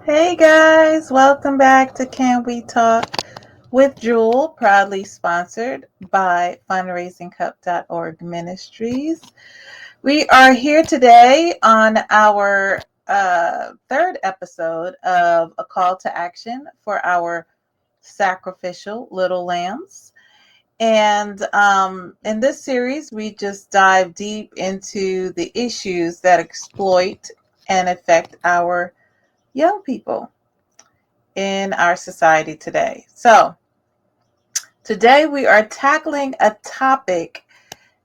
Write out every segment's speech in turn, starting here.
Hey guys, welcome back to Can We Talk with Jewel, proudly sponsored by fundraisingcup.org Ministries. We are here today on our third episode of a call to action for our Sacraficial Little Lambs. And in this series, we just dive deep into the issues that exploit and affect our young people in our society today. So, today we are tackling a topic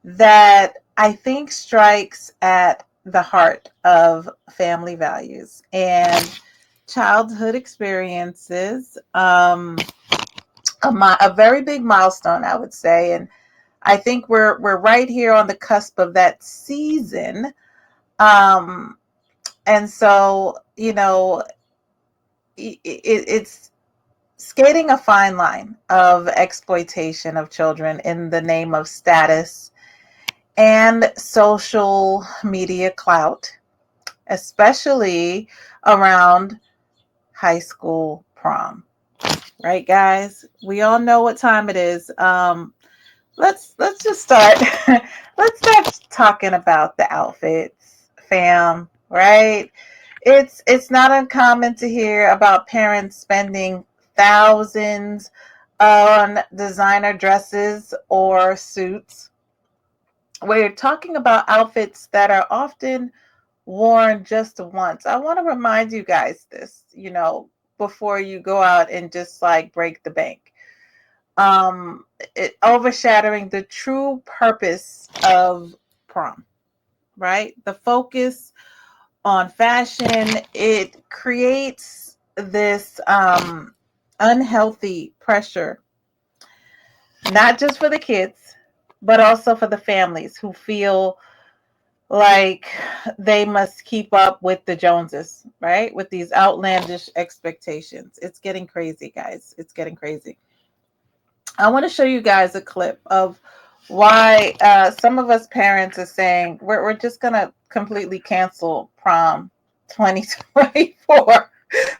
that I think strikes at the heart of family values and childhood experiences. A very big milestone, I would say, and I think we're right here on the cusp of that season. Um, and so, it's skating a fine line of exploitation of children in the name of status and social media clout, especially around high school prom. Right, guys? We all know what time it is. Let's just start. Let's start talking about the outfits, fam. Right? It's not uncommon to hear about parents spending thousands on designer dresses or suits. We're talking about outfits that are often worn just once. I want to remind you guys this, before you go out and just like break the bank. It overshadowing the true purpose of prom, right? The focus on fashion, it creates this unhealthy pressure, not just for the kids, but also for the families who feel like they must keep up with the Joneses, right? With these outlandish expectations. It's getting crazy, guys. It's getting crazy. I want to show you guys a clip of why some of us parents are saying we're just going to completely cancel prom 2024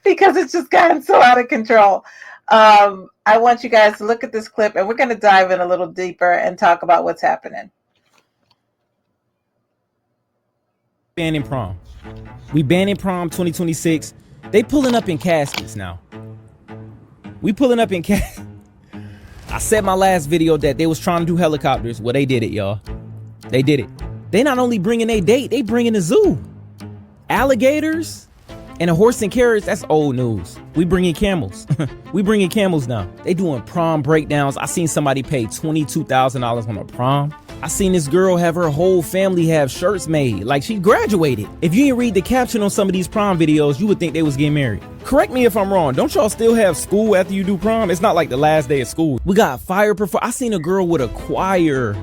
because it's just gotten so out of control. I want you guys to look at this clip and we're going to dive in a little deeper and talk about what's happening. Banning prom. We banning prom 2026. They pulling up in caskets now. We pulling up in caskets. I said my last video that they was trying to do helicopters. Well, they did it, y'all. They did it. They not only bringing a date, they bringing a zoo. Alligators and a horse and carriage, that's old news. We bringing camels. We bringing camels now. They doing prom breakdowns. I seen somebody pay $22,000 on a prom. I seen this girl have her whole family have shirts made like she graduated. If you didn't read the caption on some of these prom videos, you would think they was getting married. Correct me if I'm wrong. Don't y'all still have school after you do prom? It's not like the last day of school. We got fire perform. I seen a girl with a choir.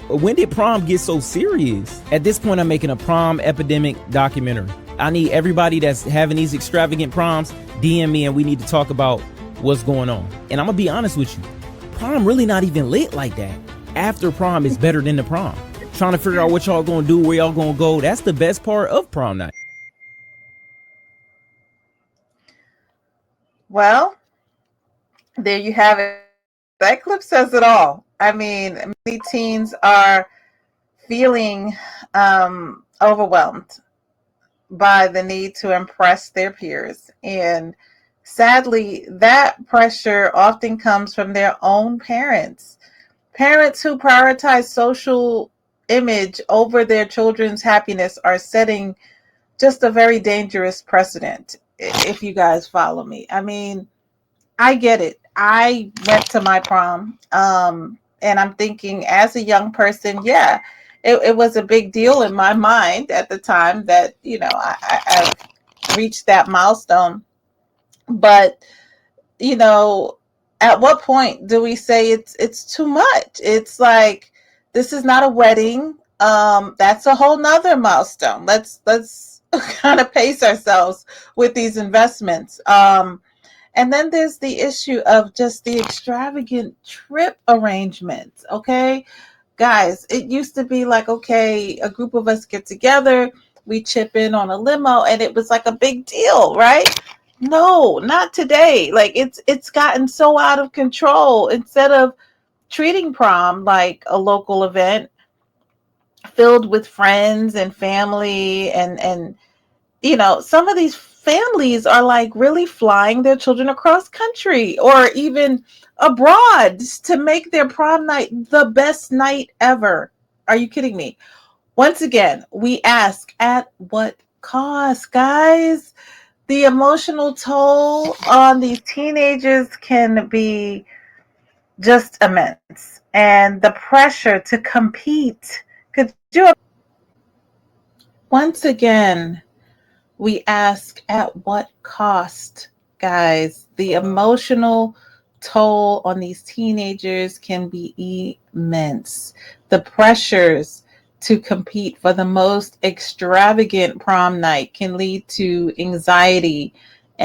When did prom get so serious? At this point, I'm making a prom epidemic documentary. I need everybody that's having these extravagant proms, DM me and we need to talk about what's going on. And I'm gonna be honest with you, prom really not even lit like that. After prom is better than the prom. Trying to figure out what y'all gonna do, where y'all gonna go. That's the best part of prom night. Well, there you have it. That clip says it all. I mean, many teens are feeling overwhelmed by the need to impress their peers. And sadly, that pressure often comes from their own parents. Parents who prioritize social image over their children's happiness are setting just a very dangerous precedent, if you guys follow me. I mean, I get it. I went to my prom, and I'm thinking as a young person, yeah, it was a big deal in my mind at the time that, I reached that milestone. But, at what point do we say it's too much? It's like, this is not a wedding. That's a whole nother milestone. Let's kind of pace ourselves with these investments. And then there's the issue of just the extravagant trip arrangements. Okay, guys, it used to be like, okay, a group of us get together, we chip in on a limo, and it was like a big deal, right? No, not today. Like it's gotten so out of control. Instead of treating prom like a local event filled with friends and family and some of these families are like really flying their children across country or even abroad to make their prom night the best night ever. Are you kidding me? Once again, we ask, at what cost, guys? The emotional toll on these teenagers can be just immense. And the pressure to compete. Could you? Once again, we ask, at what cost, guys? The emotional toll on these teenagers can be immense. The pressures to compete for the most extravagant prom night can lead to anxiety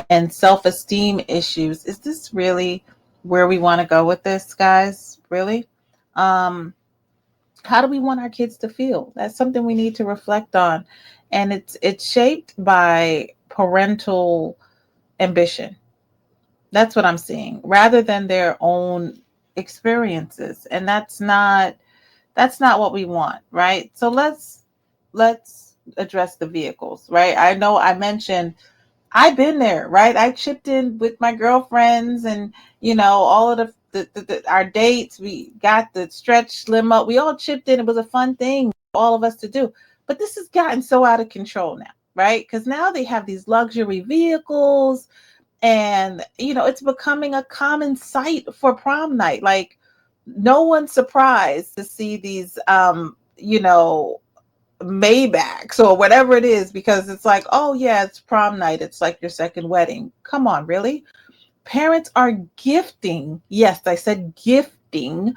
and self-esteem issues. Is this really where we want to go with this, guys? Really? Um, how do we want our kids to feel? That's something we need to reflect on. And it's shaped by parental ambition. That's what I'm seeing, rather than their own experiences. And that's not what we want, right? So let's address the vehicles, right? I know I mentioned I've been there, right? I chipped in with my girlfriends and, all of our dates. We got the stretch limo. We all chipped in. It was a fun thing for all of us to do. But this has gotten so out of control now, right? Because now they have these luxury vehicles and, it's becoming a common sight for prom night. Like, no one's surprised to see these, Maybachs or whatever it is, because it's like, oh yeah, it's prom night. It's like your second wedding. Come on, really? Parents are gifting, yes, I said gifting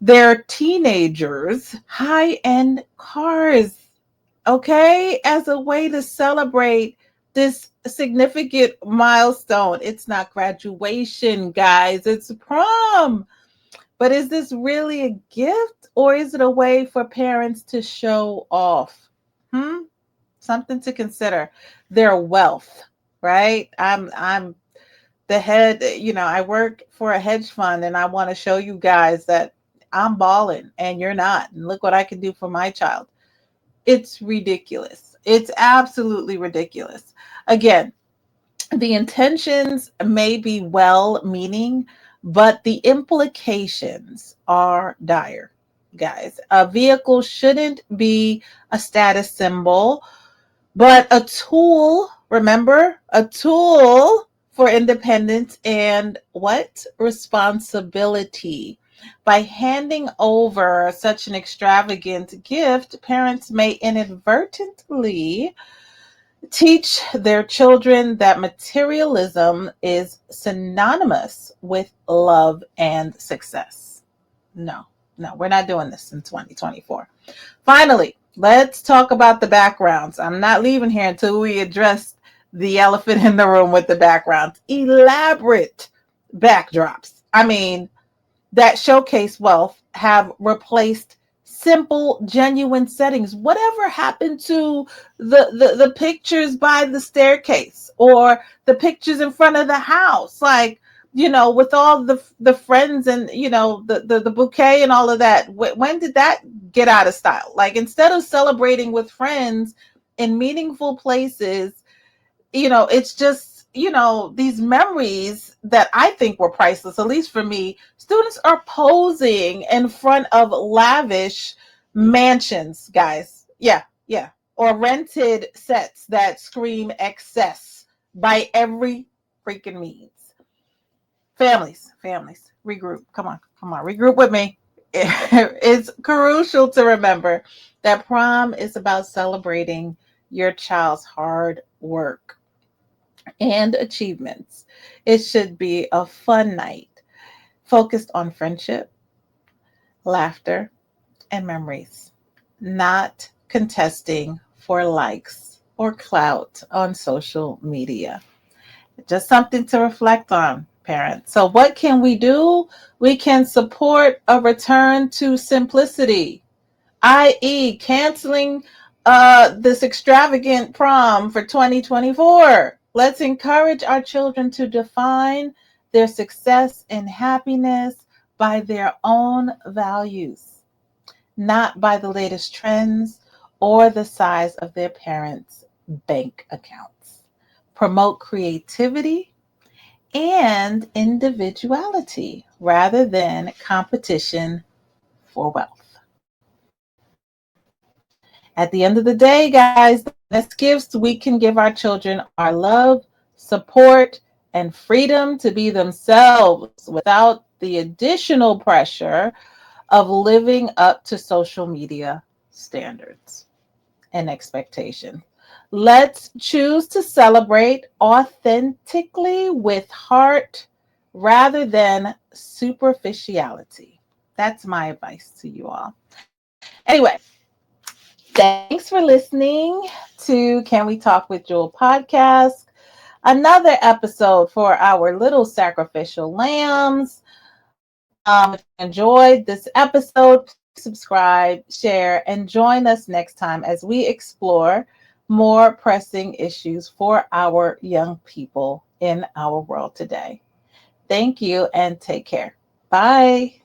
their teenagers high-end cars, okay, as a way to celebrate this significant milestone. It's not graduation, guys, it's prom. But is this really a gift or is it a way for parents to show off? Something to consider. Their wealth, right? I'm the head, I work for a hedge fund and I want to show you guys that I'm balling and you're not. And look what I can do for my child. It's ridiculous. It's absolutely ridiculous. Again, the intentions may be well meaning, but the implications are dire, guys. A vehicle shouldn't be a status symbol, but a tool, remember, a tool for independence and what? Responsibility. By handing over such an extravagant gift, parents may inadvertently teach their children that materialism is synonymous with love and success. No, no, we're not doing this in 2024. Finally, let's talk about the backgrounds. I'm not leaving here until we address the elephant in the room with the backgrounds. Elaborate backdrops. I mean, that showcase wealth have replaced simple, genuine settings. Whatever happened to the pictures by the staircase or the pictures in front of the house? Like, with all the friends and, the bouquet and all of that. When did that get out of style? Like, instead of celebrating with friends in meaningful places, it's just, these memories that I think were priceless, at least for me. Students are posing in front of lavish mansions, guys. Yeah, yeah. Or rented sets that scream excess by every freaking means. Families, regroup. Come on, regroup with me. It's crucial to remember that prom is about celebrating your child's hard work and achievements. It should be a fun night focused on friendship, laughter, and memories, not contesting for likes or clout on social media. Just something to reflect on, parents. So, what can we do? We can support a return to simplicity, i.e., canceling this extravagant prom for 2024. Let's encourage our children to define their success and happiness by their own values, not by the latest trends or the size of their parents' bank accounts. Promote creativity and individuality rather than competition for wealth. At the end of the day, guys, the best gifts we can give our children are love, support, and freedom to be themselves without the additional pressure of living up to social media standards and expectations. Let's choose to celebrate authentically with heart rather than superficiality. That's my advice to you all. Anyway, thanks for listening to Can We Talk with Jewel podcast. Another episode for our little sacrificial lambs. If you enjoyed this episode, please subscribe, share, and join us next time as we explore more pressing issues for our young people in our world today. Thank you and take care. Bye.